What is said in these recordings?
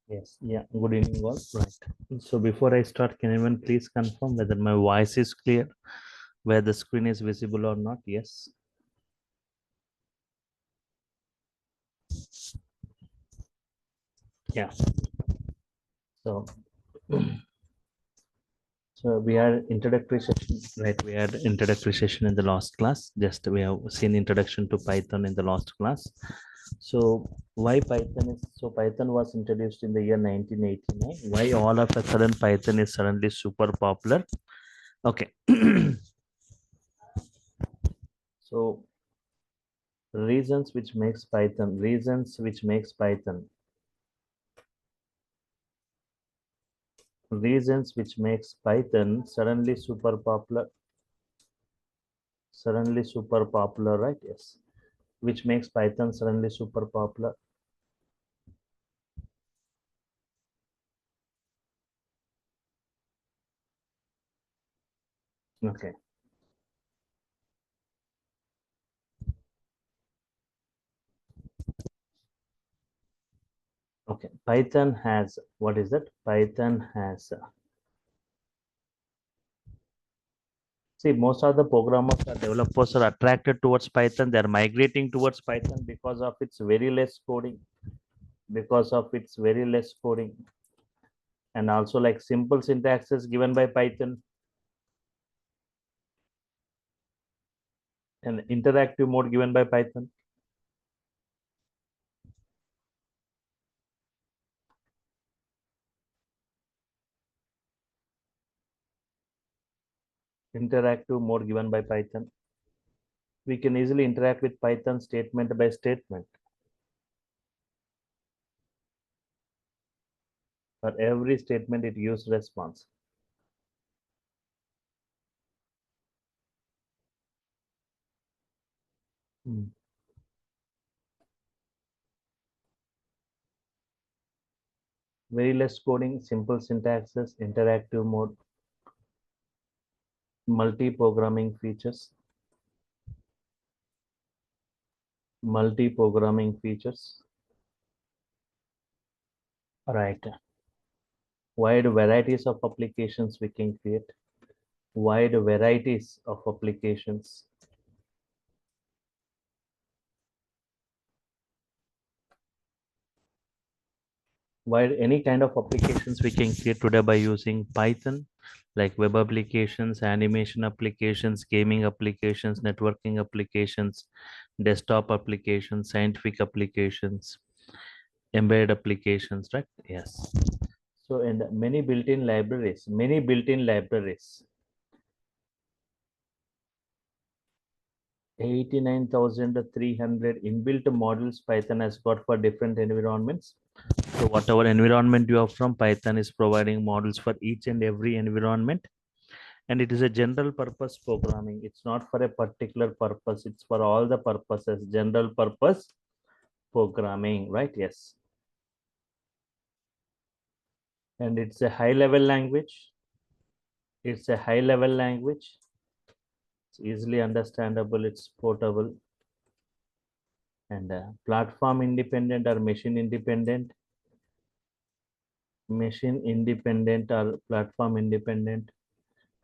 Yes, yeah. Good evening, all. Right. So before I start, can anyone please confirm whether my voice is clear, where the screen is visible or not? Yes. Yeah. So, so we had introductory session, right? We had introductory session in the last class. Just we have seen introduction to Python in the last class. So why Python is so Python was introduced in the year 1989. Why all of a sudden Python is suddenly super popular? Okay. So reasons which makes Python suddenly super popular, right? Yes. Which makes Python suddenly super popular. Okay. Okay. Python has, what is that? Python has, see, most of the programmers or developers are attracted towards Python. They're migrating towards Python because of its very less coding, because of its very less coding, and also like simple syntaxes given by Python and interactive mode given by Python. Interactive mode given by Python. We can easily interact with Python statement by statement. For every statement, it gives response. Mm. Very less coding, simple syntaxes, interactive mode, multi-programming features, multi-programming features. Right. Wide varieties of applications we can create. Wide varieties of applications. Wide any kind of applications we can create today by using Python, like web applications, animation applications, gaming applications, networking applications, desktop applications, scientific applications, embedded applications, right? Yes. So, and many built-in libraries, 89,300 inbuilt models Python has got for different environments. So whatever environment you are from, Python is providing models for each and every environment. And it is a general purpose programming. It's not for a particular purpose. It's for all the purposes, general purpose programming, right? Yes. And it's a high level language. It's a high level language. It's easily understandable. It's portable and platform independent or machine independent or platform independent.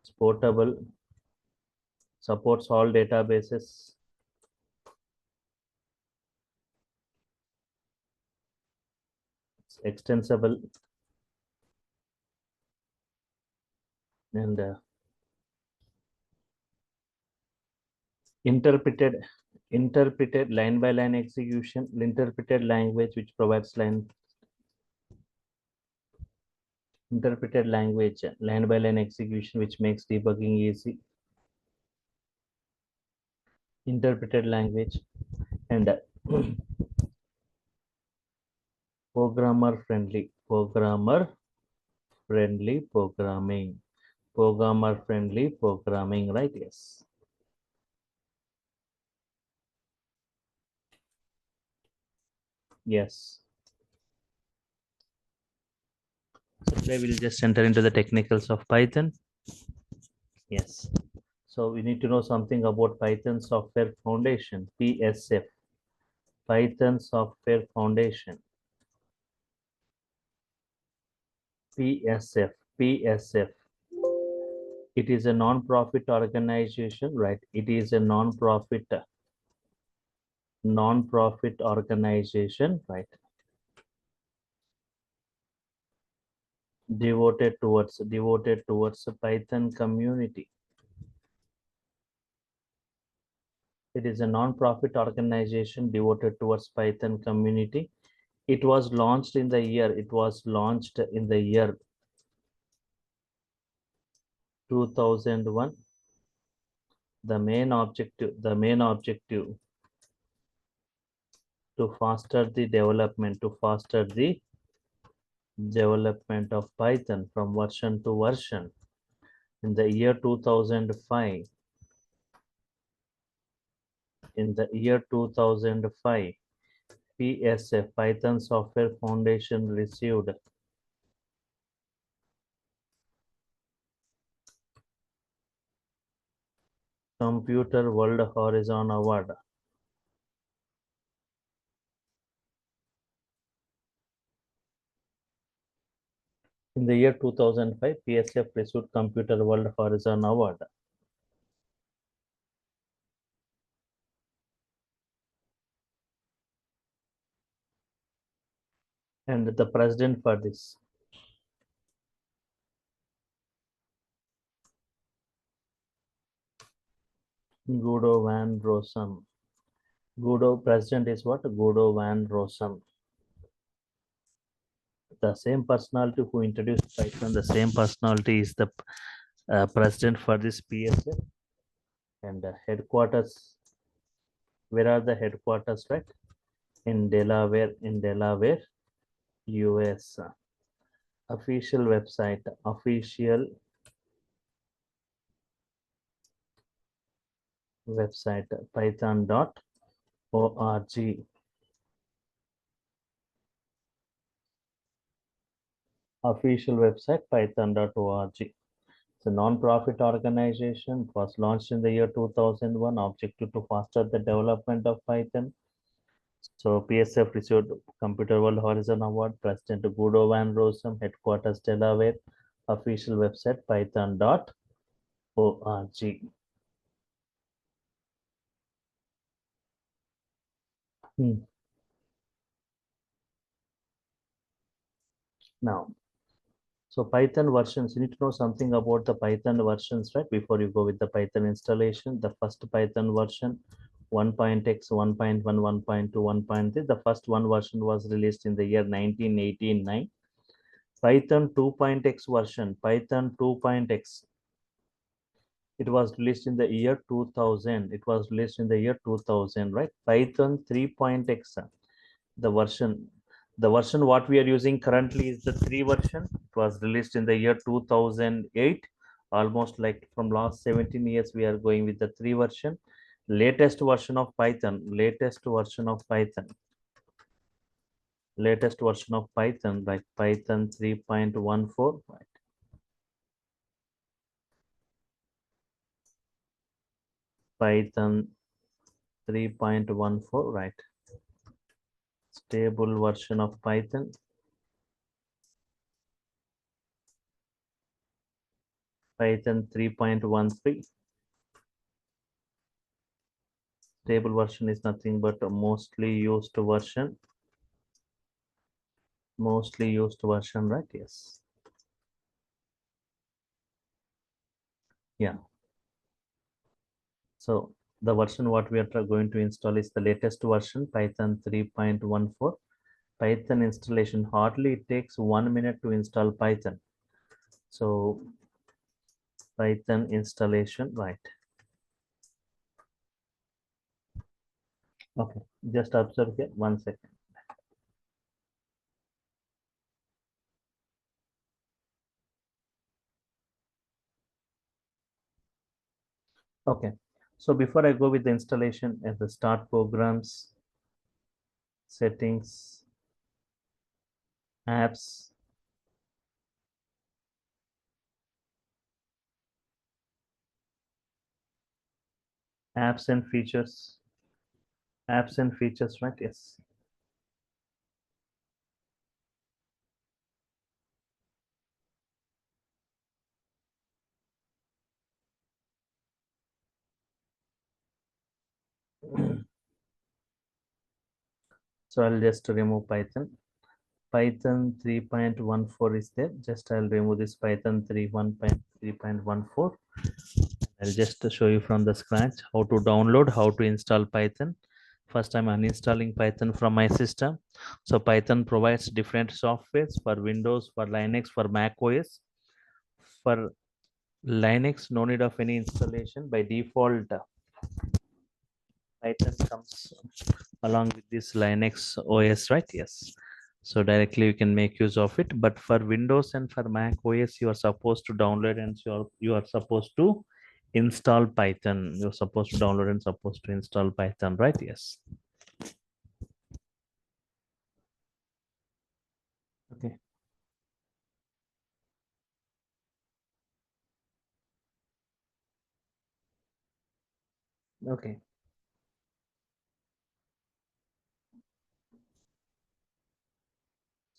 It's portable, supports all databases, it's extensible, and interpreted line by line execution, interpreted language which provides interpreted language line by line execution which makes debugging easy, interpreted language, and programmer friendly programming, right? Yes. Yes. So today we'll just enter into the technicals of Python. Yes. So we need to know something about Python Software Foundation, PSF. Python Software Foundation. PSF. It is a non-profit organization, right? It is a non-profit organization, right? Devoted towards the Python community. It is a non-profit organization devoted towards Python community. It was launched in the year 2001. The main objective to foster the development of Python from version to version. In the year 2005, PSF, Python Software Foundation, received Computer World Horizon Award. In the year 2005, PSF received Computer World Horizon Award. And the president for this, Guido van Rossum. President is what? Guido van Rossum. The same personality who introduced Python, the same personality is the president for this PSF. And the headquarters, where are the headquarters, right? In Delaware, US. Official website, python.org. Official website, python.org. It's a non-profit organization. It was launched in the year 2001, objective to foster the development of Python. So PSF received Computer World Horizon Award, President Guido van Rossum, headquarters Delaware, official website python.org. Hmm. Now, so Python versions, you need to know something about the Python versions, right? Before you go with the Python installation, the first Python version, 1.x, 1.1, 1.2, 1.3. The first one version was released in the year 1989. Python 2.x version, Python 2.x. It was released in the year 2000. It was released in the year 2000, right? Python 3.x, the version what we are using currently is the 3 version. It was released in the year 2008. Almost like from last 17 years we are going with the 3 version. Latest version of Python, like Python 3.14, right? Python 3.14, right? Stable version of Python. Python 3.13. Stable version is nothing but a mostly used version, right? Yes. Yeah. So the version what we are going to install is the latest version, Python 3.14. Python installation, hardly it takes 1 minute to install Python. So Python installation, right? Okay, just observe here, 1 second. Okay, so before I go with the installation, at the start programs, settings, apps, apps and features, right? Yes. So I'll just remove Python. Python 3.14 is there. Just I'll remove this Python 3.3.14. I'll just show you from the scratch how to download, how to install Python. First, I'm uninstalling Python from my system. So Python provides different softwares for Windows, for Linux, for Mac OS. For Linux, no need of any installation. By default, Python comes along with this Linux OS, right? Yes. So directly you can make use of it. But for Windows and for Mac OS, you are supposed to download and you are supposed to install Python. You're supposed to download and supposed to install Python, right? Yes. Okay. Okay.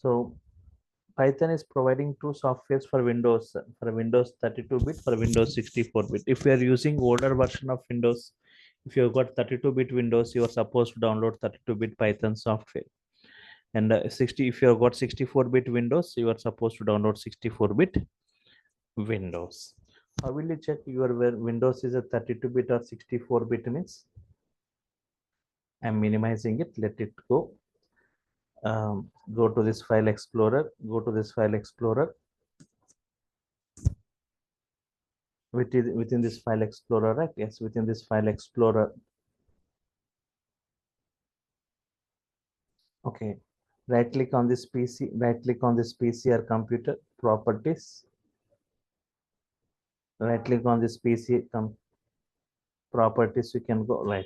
So Python is providing two softwares for Windows 32-bit, for Windows 64-bit. If you are using older version of Windows, if you've got 32-bit Windows, you are supposed to download 32-bit Python software. And 60, if you've got 64-bit Windows, you are supposed to download 64-bit Windows. How will you check your Windows is a 32-bit or 64-bit means? I'm minimizing it, let it go. Go to this file explorer, within this file explorer, right? Yes, within this file explorer. Okay. Right click on this PC, or computer properties. Right click on this PC properties, you can go right.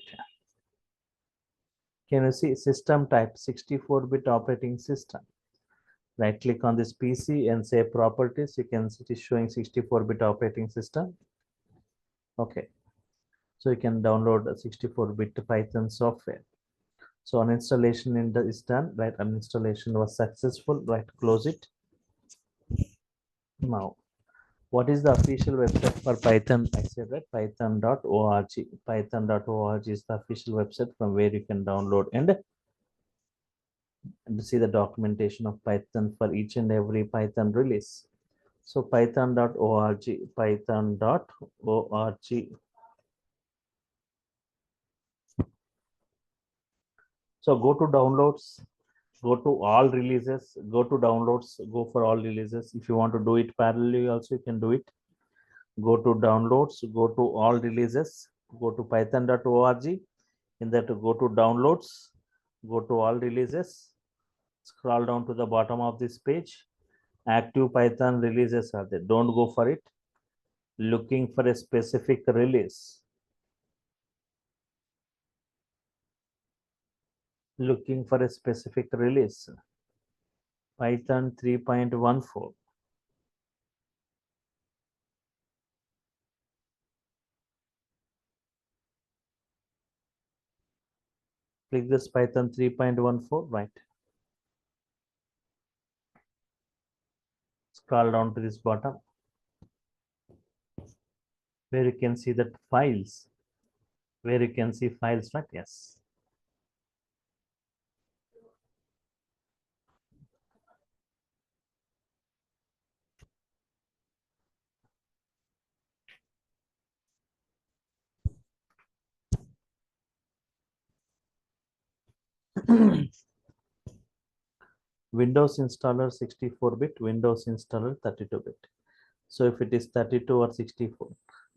Can you see system type 64-bit operating system? Right click on this PC and say properties. You can see it is showing 64-bit operating system. Okay. So you can download a 64-bit Python software. So uninstallation is done, right? Uninstallation was successful, right? Close it. Now, what is the official website for Python? I said, right? Python.org. Python.org is the official website from where you can download and see the documentation of Python for each and every Python release. So python.org, python.org. So go to downloads, go to all releases, go to downloads, go for all releases. If you want to do it parallelly also, you can do it. Go to downloads, go to all releases, go to python.org. In that, go to downloads, go to all releases, scroll down to the bottom of this page. Active Python releases are there. Don't go for it. Looking for a specific release. Looking for a specific release. Python 3.14. Click this Python 3.14, right? Scroll down to this bottom where you can see that files, right? Yes. Windows installer 64-bit, Windows installer 32-bit. So if it is 32 or 64,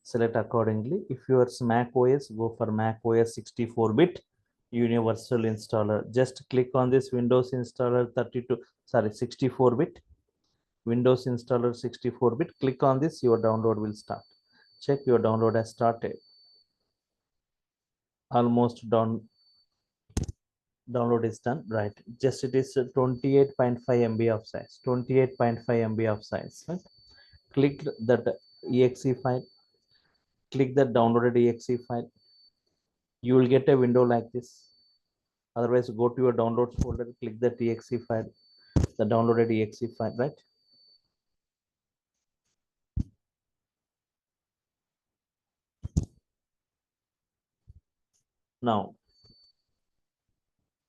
select accordingly. If yours Mac OS, go for Mac OS 64-bit universal installer. Just click on this Windows installer 64-bit. Windows installer 64-bit. Click on this, your download will start. Check your download has started. Almost done. Download is done, right? Just it is 28.5 MB of size. 28.5 MB of size, right? Click that exe file. Click the downloaded exe file. You will get a window like this. Otherwise, go to your downloads folder, click the exe file, the downloaded exe file, right? Now,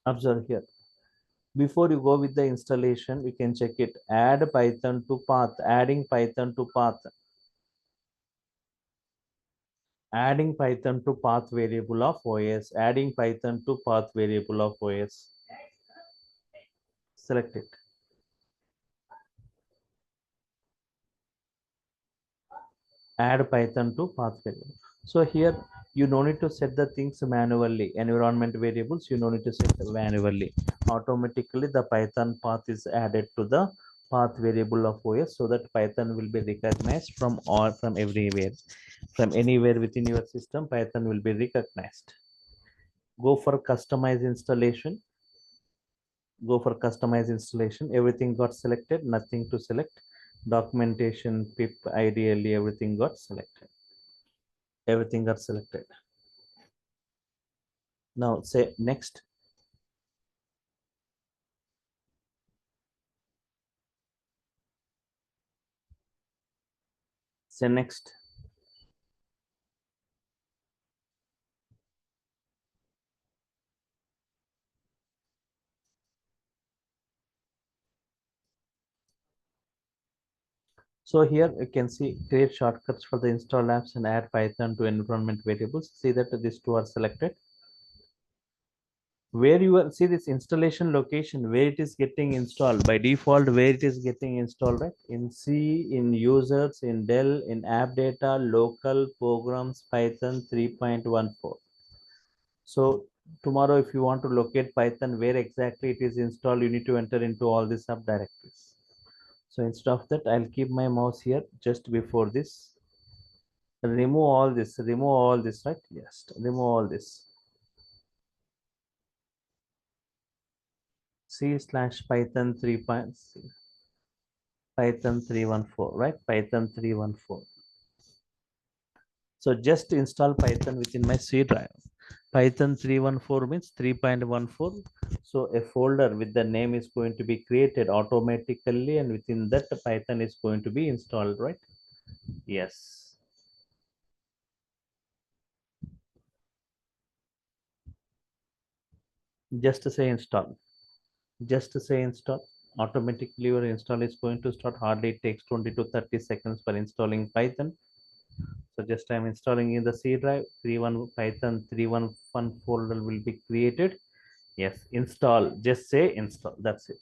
observe here. Before you go with the installation, you can check it. Add Python to path, adding Python to path, adding Python to path variable of OS, adding Python to path variable of OS. Select it. Add Python to path variable. So here you don't need to set the things manually. Environment variables you don't need to set manually. Automatically the Python path is added to the path variable of OS, so that Python will be recognized from all, from everywhere, from anywhere within your system. Python will be recognized. Go for customize installation. Go for customize installation. Everything got selected, nothing to select. Documentation, pip, ideally everything got selected. Everything got selected. Now say next. Say next. So here you can see create shortcuts for the install apps and add Python to environment variables. See that these two are selected. Where you are, see this installation location, where it is getting installed by default, where it is getting installed, right? In C, in users, in Dell, in app data, local programs, Python 3.14. So tomorrow, if you want to locate Python, where exactly it is installed, you need to enter into all these subdirectories. So instead of that, I'll keep my mouse here just before this. Remove all this, right? Yes, remove all this. C slash Python 3. Python 314, right? Python 314. So just install Python within my C drive. Python 314 means 3.14. So a folder with the name is going to be created automatically, and within that Python is going to be installed, right? Yes. Just say install. Just say install. Automatically your install is going to start. Hardly it takes 20 to 30 seconds for installing Python. So just I'm installing in the C drive. 31 Python 311 folder will be created. Yes, install. Just say install. That's it.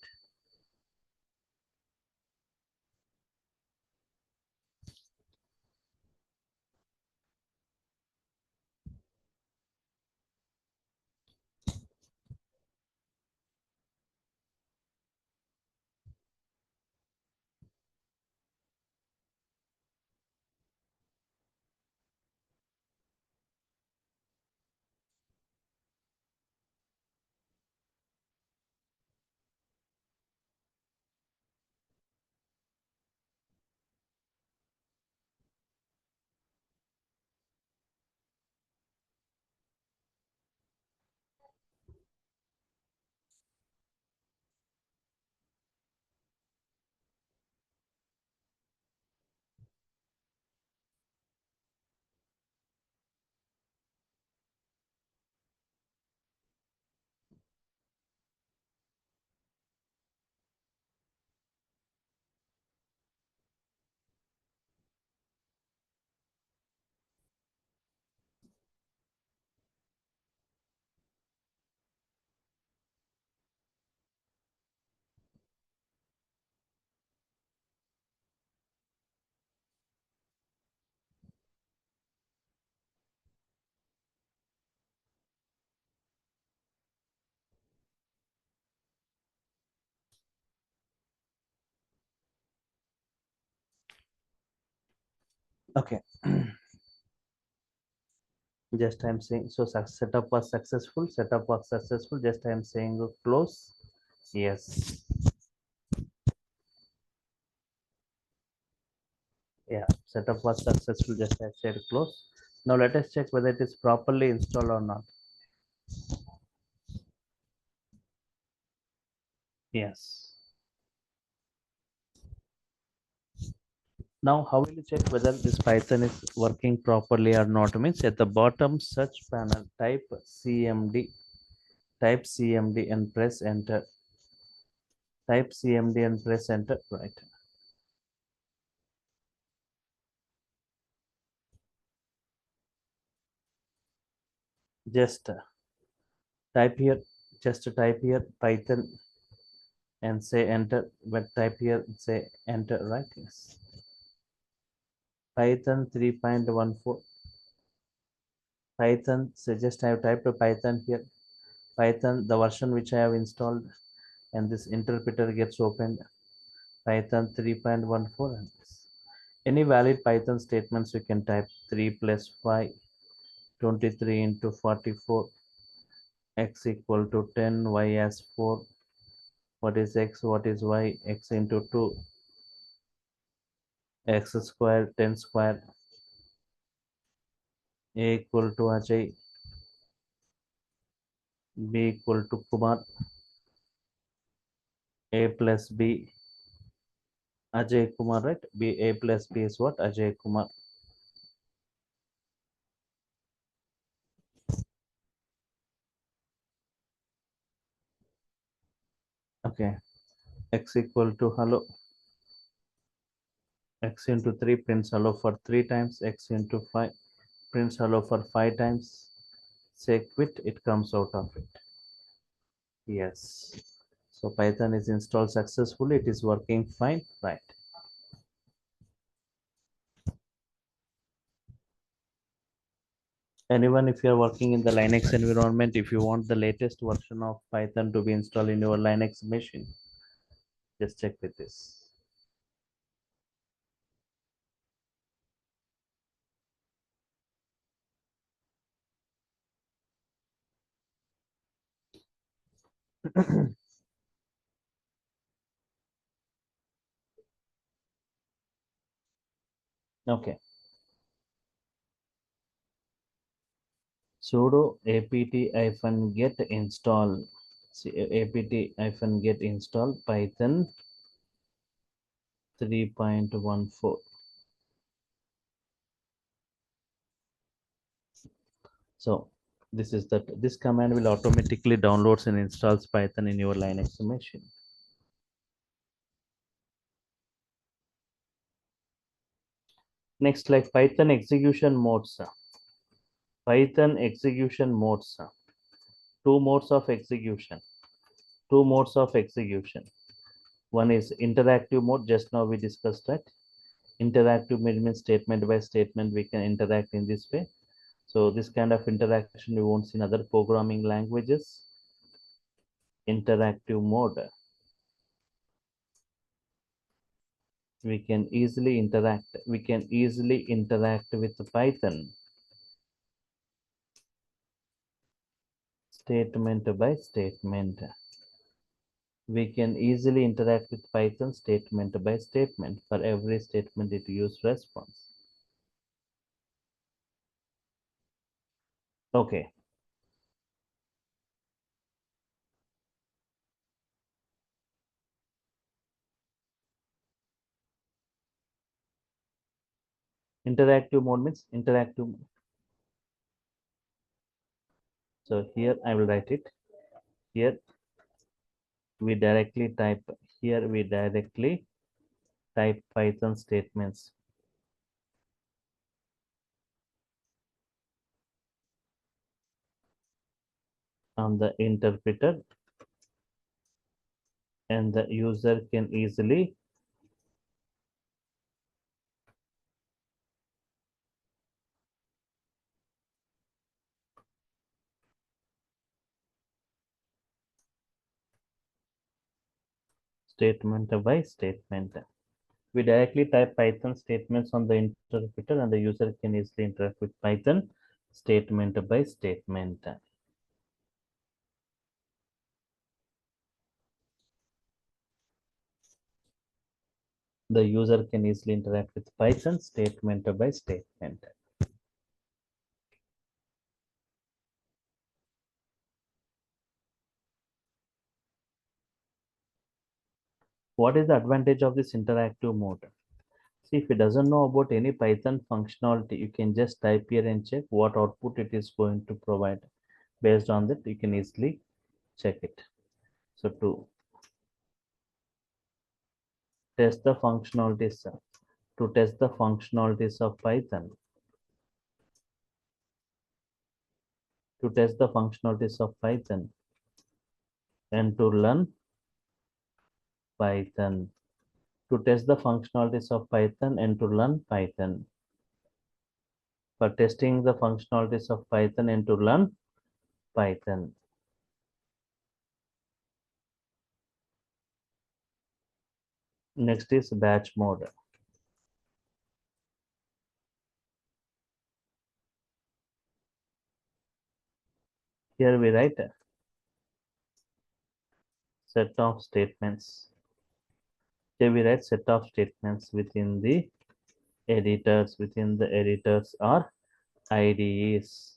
Okay. Just I'm saying, so setup was successful. Setup was successful. Just I'm saying close. Yes. Yeah. Setup was successful. Just I said close. Now let us check whether it is properly installed or not. Yes. Now, how will you check whether this Python is working properly or not? Means at the bottom search panel, type CMD and press enter. Type CMD and press enter. Right. Just type here. Just type here Python and say enter. But type here say enter. Right. Yes. Python 3.14. Python. So just I have typed a Python here. Python, the version which I have installed, and this interpreter gets opened. Python 3.14. And this. Any valid Python statements you can type 3 plus 5, 23 into 44, x equal to 10, y as 4. What is x? What is y? X into 2, x square, 10 square. A equal to Ajay, B equal to Kumar, A plus B, Ajay Kumar, right? B, A plus B is what? Ajay Kumar. Okay. X equal to hello. X into 3 prints hello for 3 times. X into 5 prints hello for 5 times. Say quit, it comes out of it. Yes. So Python is installed successfully. It is working fine. Right. Anyone, if you are working in the Linux environment, if you want the latest version of Python to be installed in your Linux machine, just check with this. Okay. Sudo apt-get install. See, apt-get install Python 3.14. So this command will automatically downloads and installs Python in your Linux machine. Next, like Python execution modes. Python execution modes. Two modes of execution. Two modes of execution. One is interactive mode. Just now we discussed that. Interactive means statement by statement we can interact in this way. So this kind of interaction you won't see in other programming languages. Interactive mode. We can easily interact. We can easily interact with Python. Statement by statement. We can easily interact with Python statement by statement. For every statement it use response. Okay. Interactive mode means interactive. So here I will write it. Here we directly type. Here we directly type Python statements. On the interpreter, and the user can easily statement by statement. We directly type Python statements on the interpreter and the user can easily interact with Python statement by statement. The user can easily interact with Python statement by statement. What is the advantage of this interactive mode? See, if it doesn't know about any Python functionality, you can just type here and check what output it is going to provide. Based on that, you can easily check it. So test the functionalities to test the functionalities of Python. To test the functionalities of Python and to learn Python. To test the functionalities of Python and to learn Python. For testing the functionalities of Python and to learn Python. Next is batch mode. Here we write a set of statements. Here we write set of statements within the editors. Within the editors are IDEs.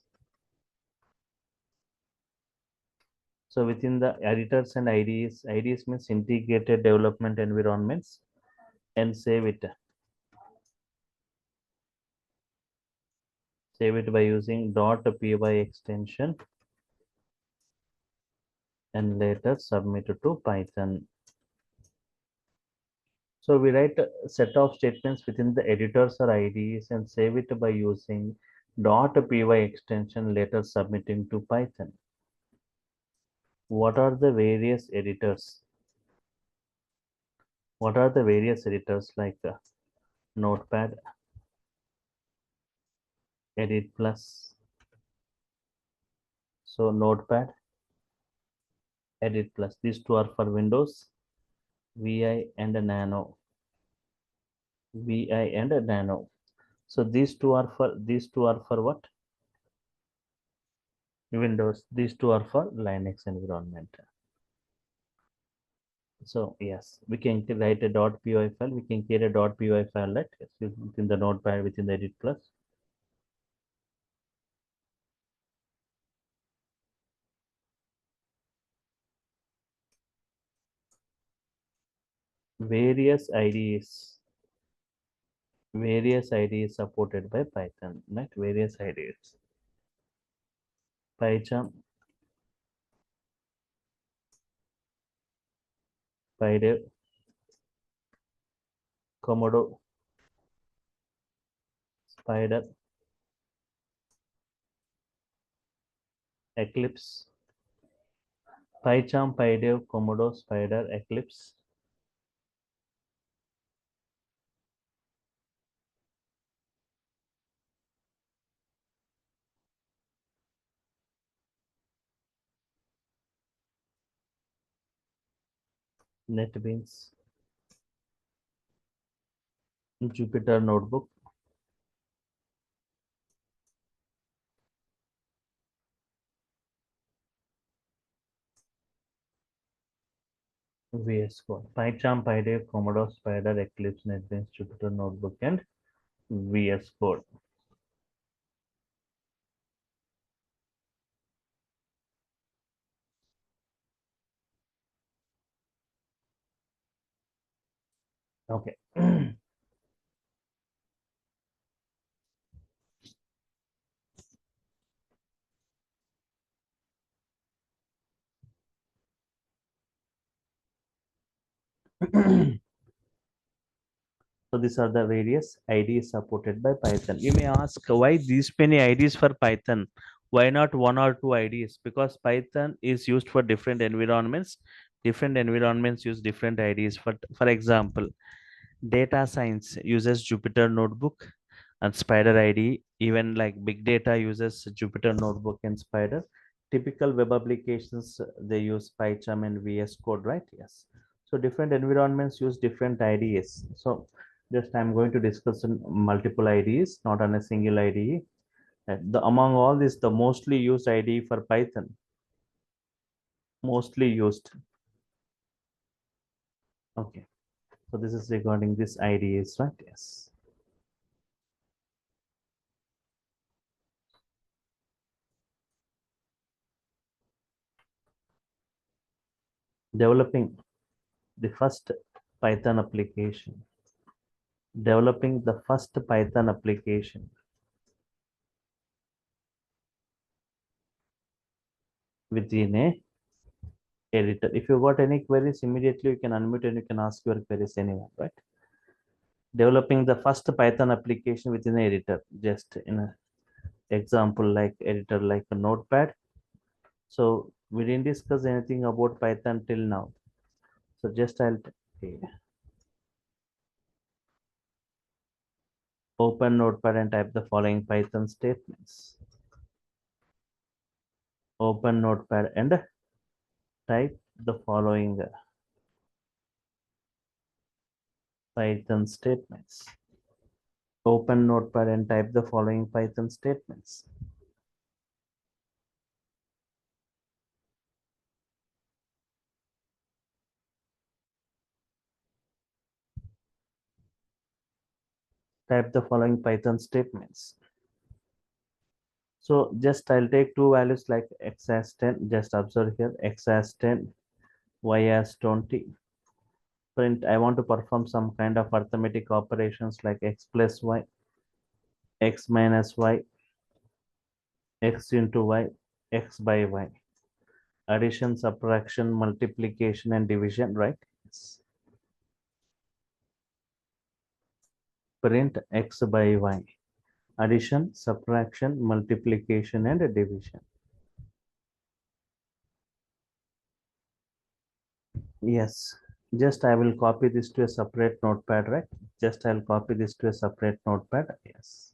So within the editors and IDEs means integrated development environments, and save it. Save it by using .py extension and later submit it to Python. So we write a set of statements within the editors or IDEs and save it by using .py extension later submitting to Python. What are the various editors? What are the various editors like Notepad, Edit Plus? So Notepad, Edit Plus. These two are for Windows, VI and Nano. VI and Nano. So these two are for what? Windows. These two are for Linux environment. So yes, we can write a .py file. We can create a .py file, right? Within the Notepad, within the Edit Plus. Various IDEs. Various IDEs supported by Python, right? Various IDEs. PyCharm, PyDev, Komodo, Spider, Eclipse, PyCharm, PyDev, Komodo, Spider, Eclipse, NetBeans, Jupyter Notebook, VS Code, PyCharm, PyDev, Komodo, Spider, Eclipse, NetBeans, Jupyter Notebook, and VS Code. Okay. So these are the various IDs supported by Python. You may ask why these many IDs for Python? Why not one or two IDs? Because Python is used for different environments. Different environments use different IDs. For example, data science uses Jupyter Notebook and Spider IDE. Even like big data uses Jupyter Notebook and Spider. Typical web applications, they use PyCharm and VS Code, right? Yes. So different environments use different IDEs. So just I'm going to discuss on multiple IDEs, not on a single IDE. Among all this, the mostly used IDE for Python, mostly used. Okay. So this is regarding this IDEs, right? Yes. Developing the first Python application. Developing the first Python application within a editor. If you got any queries, immediately you can unmute and you can ask your queries anyone, right? Developing the first Python application within the editor, just in a example like editor like a notepad. So we didn't discuss anything about Python till now. So just okay, open notepad and type the following Python statements. Open notepad and type the following Python statements. Open notepad and type the following Python statements. Type the following Python statements. So just I'll take two values like x as 10. Just observe here, x as 10, y as 20. Print, I want to perform some kind of arithmetic operations like x plus y, x minus y, x into y, x by y. Addition, subtraction, multiplication, and division, right? Yes. Print x by y. Addition, subtraction, multiplication, and division. Yes. Just I will copy this to a separate notepad, right? Just I'll copy this to a separate notepad. Yes.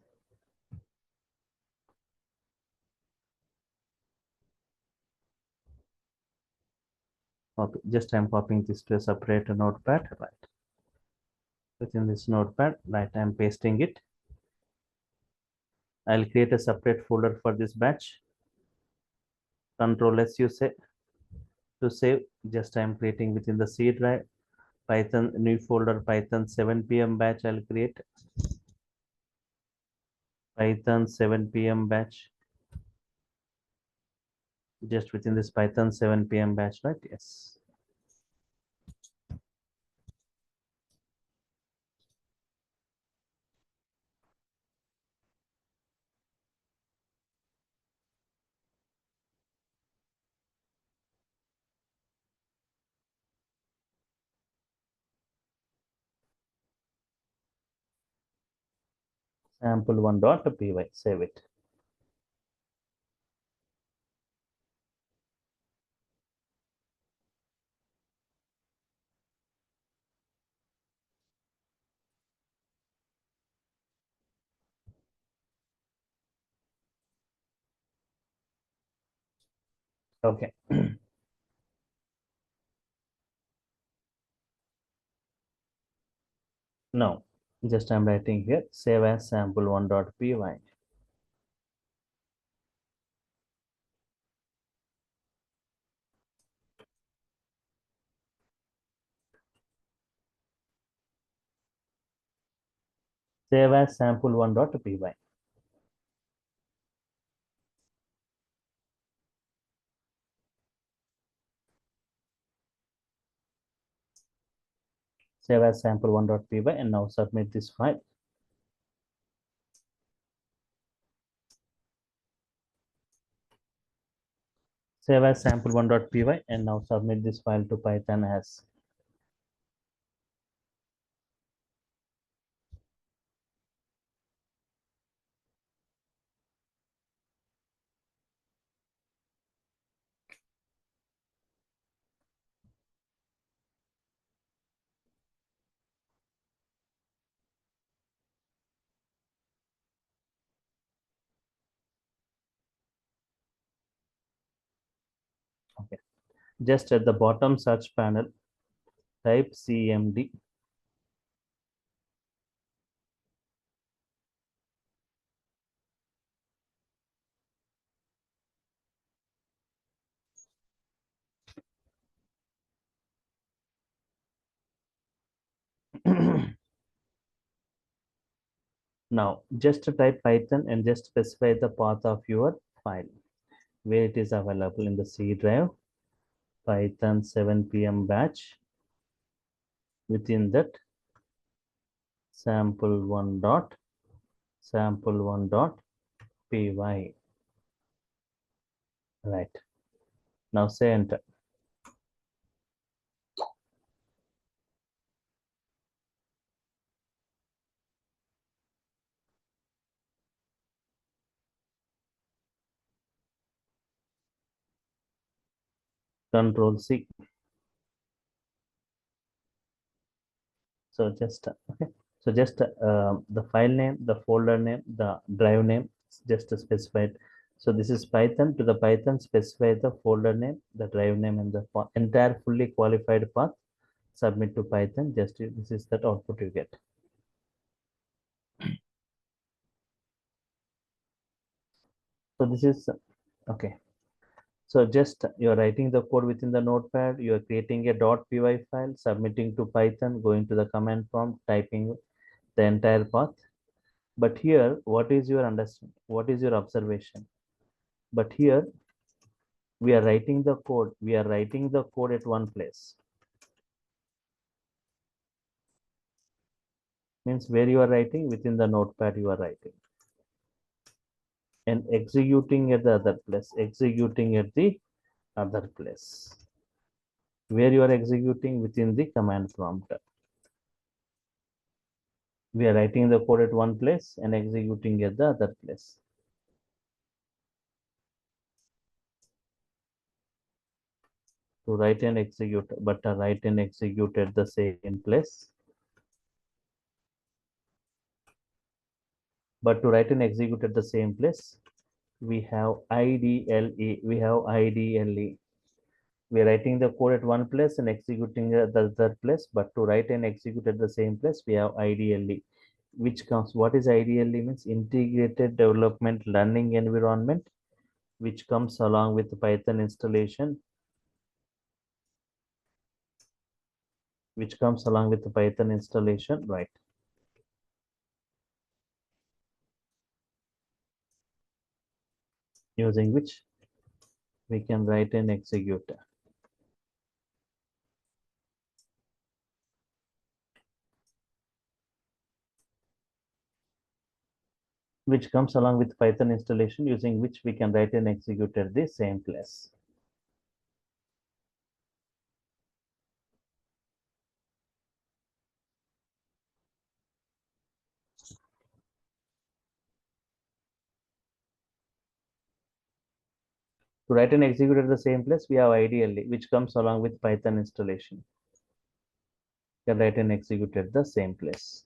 Copy. Just I'm copying this to a separate notepad, right? Within this notepad, right? I'm pasting it. I'll create a separate folder for this batch. Control S you say to save. Just I'm creating within the C drive. Python new folder Python 7 p.m. batch. I'll create Python 7 p.m. batch. Just within this Python 7 p.m. batch, right? Yes. Sample1.py. Save it. Okay. Now, just I'm writing here, save as sample1.py. Save as sample1.py. Save as sample1.py and now submit this file. Save as sample1.py and now submit this file to Python as. Okay. Just at the bottom search panel, type CMD. Now, just type Python and just specify the path of your file, where it is available in the C drive, Python 7 p.m. batch. Within that, sample1.py. Right. Now say enter. Control C. So just okay. So just the file name, the folder name, the drive name, just specified. So this is Python. To the Python, specify the folder name, the drive name, and the entire fully qualified path. Submit to Python. Just this is that output you get. So this is okay. So just you're writing the code within the notepad, you're creating a .py file, submitting to Python, going to the command prompt, typing the entire path. But here, what is your understanding? What is your observation? But here, we are writing the code. We are writing the code at one place. Means where you are writing, within the notepad you are writing. And executing at the other place, executing at the other place. Where you are executing within the command prompt. We are writing the code at one place and executing at the other place. To write and execute, but write and execute at the same place. But to write and execute at the same place, we have IDLE. We have IDLE. We are writing the code at one place and executing at the other place. But to write and execute at the same place, we have IDLE, which comes. What is IDLE means? Integrated Development Learning Environment, which comes along with the Python installation, right? Using which we can write and execute. Which comes along with Python installation, using which we can write and execute at the same place. To write and execute at the same place, we have ideally, which comes along with Python installation. You can write and execute at the same place.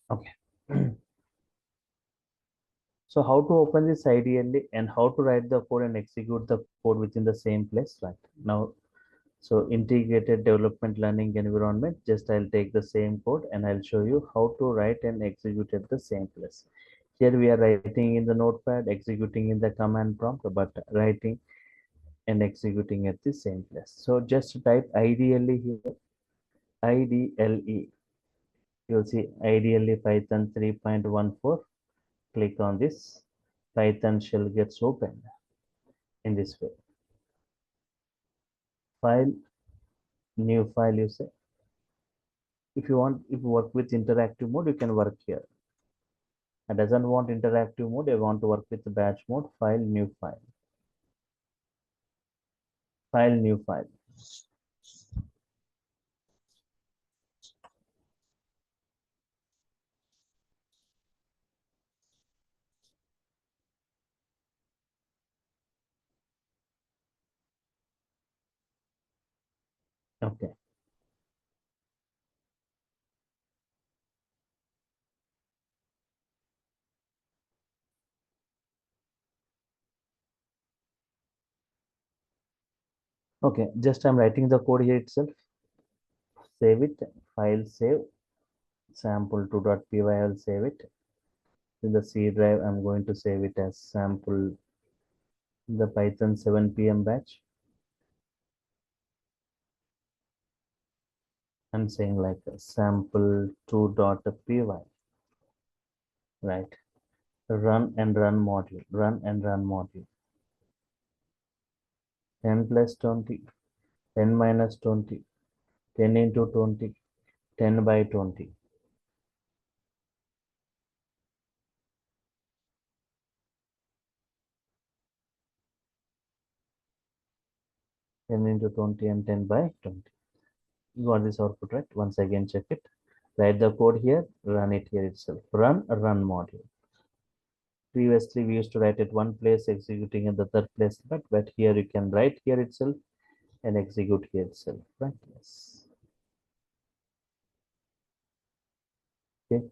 Okay. So how to open this ideally and how to write the code and execute the code within the same place, right? Now, so integrated development learning environment, just I'll take the same code and I'll show you how to write and execute at the same place. Here we are writing in the notepad, executing in the command prompt, but writing and executing at the same place. So just type ideally here, IDLE. You'll see ideally Python 3.14. Click on this. Python shell gets opened in this way. File, new file you say. If you work with interactive mode, you can work here. I doesn't want interactive mode. I want to work with the batch mode. File, new file. File, new file. Okay. Okay. Just I'm writing the code here itself. Save it. File save. Sample2.py. I'll save it. In the C drive, I'm going to save it as sample the Python 7 p.m. batch. I'm saying like sample2.py, right? Run and run module, run and run module. 10 plus 20, 10 minus 20, 10 into 20, 10 by 20. 10 into 20 and 10 by 20. You got this output, right? Once again, check it. Write the code here, run it here itself. Run module. Previously, we used to write at one place, executing at the third place, but here you can write here itself and execute here itself, right? Yes. Okay,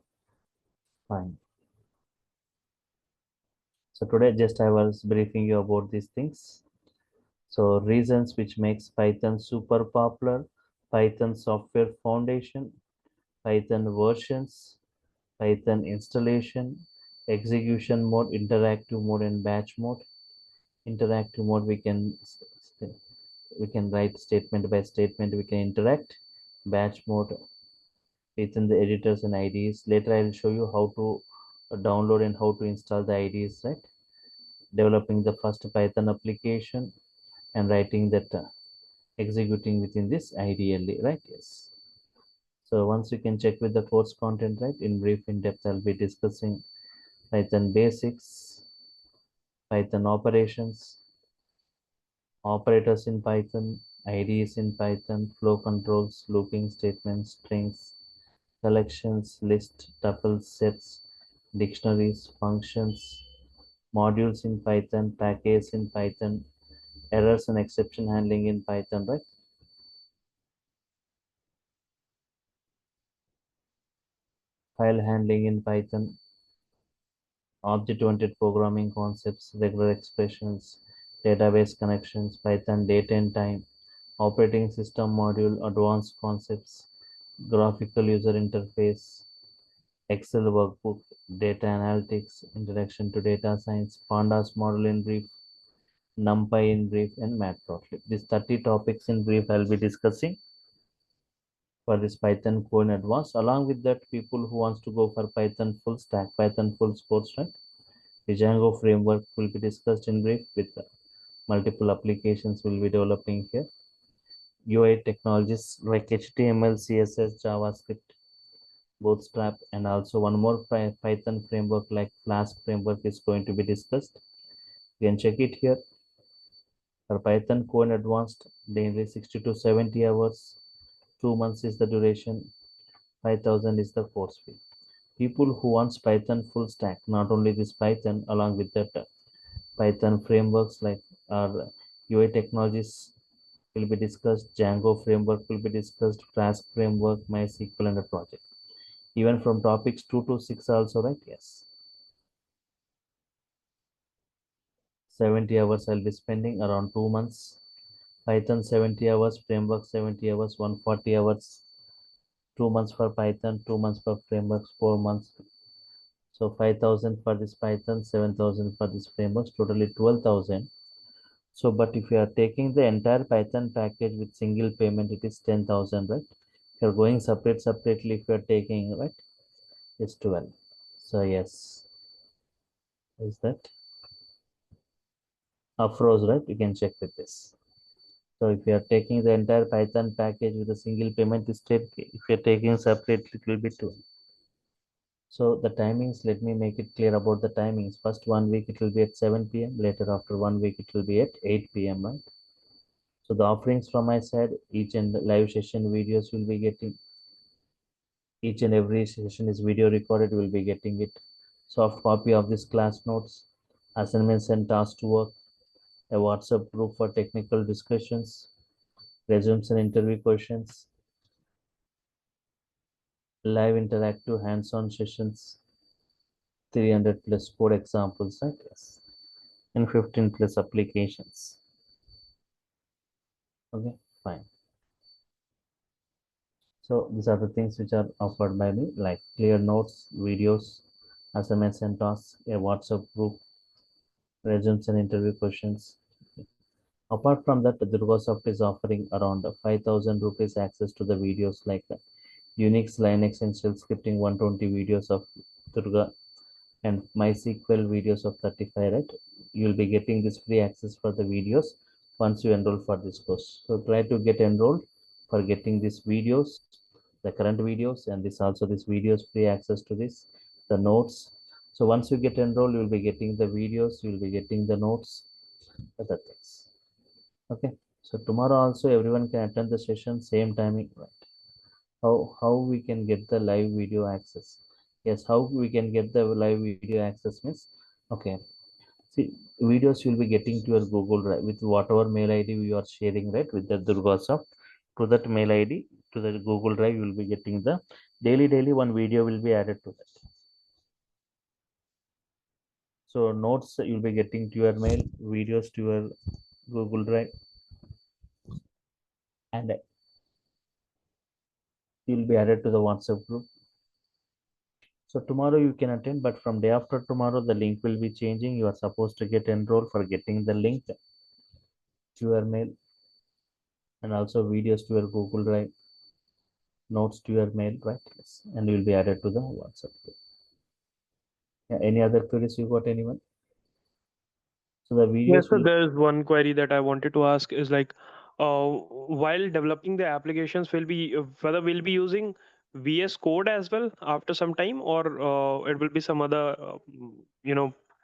fine. So today, just I was briefing you about these things. So reasons which makes Python super popular, Python software foundation, Python versions, Python installation, execution mode, interactive mode, and batch mode. Interactive mode, we can write statement by statement. We can interact. Batch mode within the editors and IDEs. Later, I will show you how to download and how to install the IDEs. Right, developing the first Python application and writing that executing within this ideally. Right, yes. So once you can check with the course content, right, in brief, in depth, I'll be discussing Python basics, Python operations, operators in Python, IDs in Python, flow controls, looping statements, strings, collections, lists, tuples, sets, dictionaries, functions, modules in Python, packages in Python, errors and exception handling in Python, right? File handling in Python, object-oriented programming concepts, regular expressions, database connections, Python date and time, operating system module, advanced concepts, graphical user interface, Excel workbook, data analytics, introduction to data science, pandas model in brief, NumPy in brief, and matplotlib. These 30 topics in brief I'll be discussing for this Python core in advanced. Along with that, people who wants to go for Python full stack, Python full sports, right? The Django framework will be discussed in brief with multiple applications we'll be developing here. UI technologies like HTML, CSS, JavaScript, Bootstrap, and also one more Python framework like Flask framework is going to be discussed. You can check it here. For Python core and advanced, daily 60 to 70 hours, 2 months is the duration, 5,000 is the course fee. People who wants Python full stack, not only this Python, along with that Python frameworks like our UI technologies will be discussed, Django framework will be discussed, Flask framework, MySQL, and a project. Even from topics 2 to 6 also, right? Yes. 70 hours I'll be spending around 2 months. Python 70 hours, framework 70 hours, 140 hours, 2 months for Python, 2 months for frameworks, 4 months. So 5,000 for this Python, 7,000 for this frameworks, totally 12,000. So, but if you are taking the entire Python package with single payment, it is 10,000, right? If you're going separately, if you're taking, right, it's 12. So yes, is that Afros, right? You can check with this. So if you are taking the entire Python package with a single payment, it's 10K. If you're taking separately, it will be 12. So the timings, let me make it clear about the timings. First 1 week, it will be at 7 p.m. Later, after 1 week, it will be at 8 p.m., right? So the offerings from my side, each and live session videos will be getting, each and every session is video recorded, will be getting it. Soft copy of this class notes, assignments and tasks to work, a WhatsApp group for technical discussions, resumes and interview questions, live interactive hands-on sessions, 300 plus code examples, right? Yes. And 15 plus applications. Okay, fine. So these are the things which are offered by me, like clear notes, videos, assignments and tasks, a WhatsApp group, resumes and interview questions. Apart from that, DurgaSoft is offering around 5,000 rupees access to the videos like Unix, Linux, and shell scripting 120 videos of Durga and MySQL videos of 35, right? You'll be getting this free access for the videos once you enroll for this course. So try to get enrolled for getting these videos, the current videos, and this videos free access to this, the notes. So once you get enrolled, you'll be getting the videos, you'll be getting the notes, other things. Okay. So tomorrow also everyone can attend the session same timing, right? How we can get the live video access? Yes, how we can get the live video access means, okay. See, videos you'll be getting to your Google Drive with whatever mail ID you are sharing, right, with the DurgaSoft. To that mail ID, to the Google Drive, you will be getting the daily one video will be added to that. So notes you'll be getting to your mail, videos to your Google Drive, and you'll be added to the WhatsApp group. So tomorrow you can attend, but from day after tomorrow the link will be changing. You are supposed to get enrolled for getting the link to your mail, and also videos to your Google Drive, notes to your mail, right? Yes, and you will be added to the WhatsApp group. Yeah, any other queries you got, anyone? So the Yes, videos so will, there's one query that I wanted to ask is like, while developing the applications, will be whether we'll be using VS Code as well after some time, or it will be some other,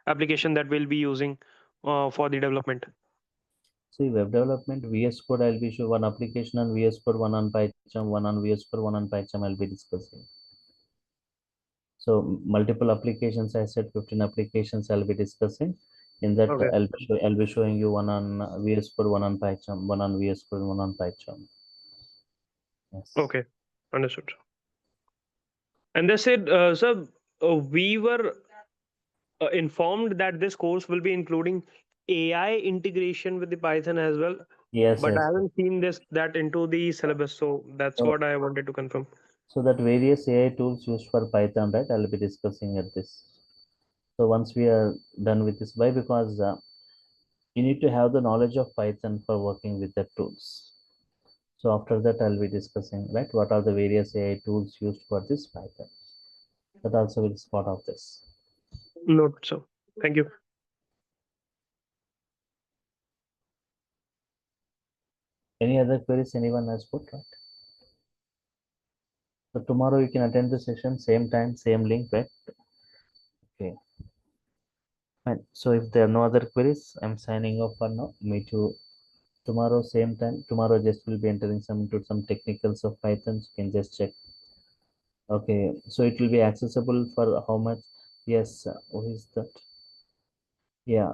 application that we'll be using for the development. see web development, VS Code, I'll be sure one application on VS Code, one on PyCharm, one on VS Code, one on PyCharm I'll be discussing. So multiple applications, I said 15 applications I'll be discussing. In that, Okay. I'll be showing you one on VS Code, one on PyCharm, one on VS Code, one on PyCharm. Yes. Okay. Understood. And they said, sir, we were informed that this course will be including AI integration with the Python as well, Yes, but I yes. haven't seen this that into the syllabus, so that's So, what I wanted to confirm. so that various AI tools used for Python, right? I'll be discussing at this. So once we are done with this, why? Because you need to have the knowledge of Python for working with the tools. So after that, I'll be discussing, right, what are the various AI tools used for this Python. That also will be part of this. Note, so thank you. Any other queries anyone has put, right? So tomorrow you can attend the session, same time, same link, right? Okay, fine. So if there are no other queries, I'm signing off for now. Meet you tomorrow, same time. Tomorrow just will be entering some technicals of Python. You can just check. Okay, so it will be accessible for how much? Yes, who is that? Yeah,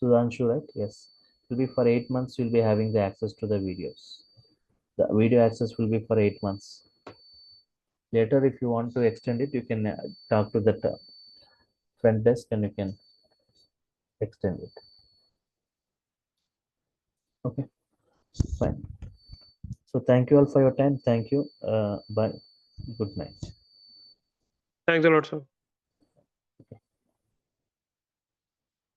Sudhanshu, right? Yes, it will be for 8 months. You'll be having the access to the videos. The video access will be for 8 months. Later, if you want to extend it, you can talk to the front desk and you can extend it. Okay, fine. So thank you all for your time. Thank you. Bye. Good night. Thanks a lot, sir.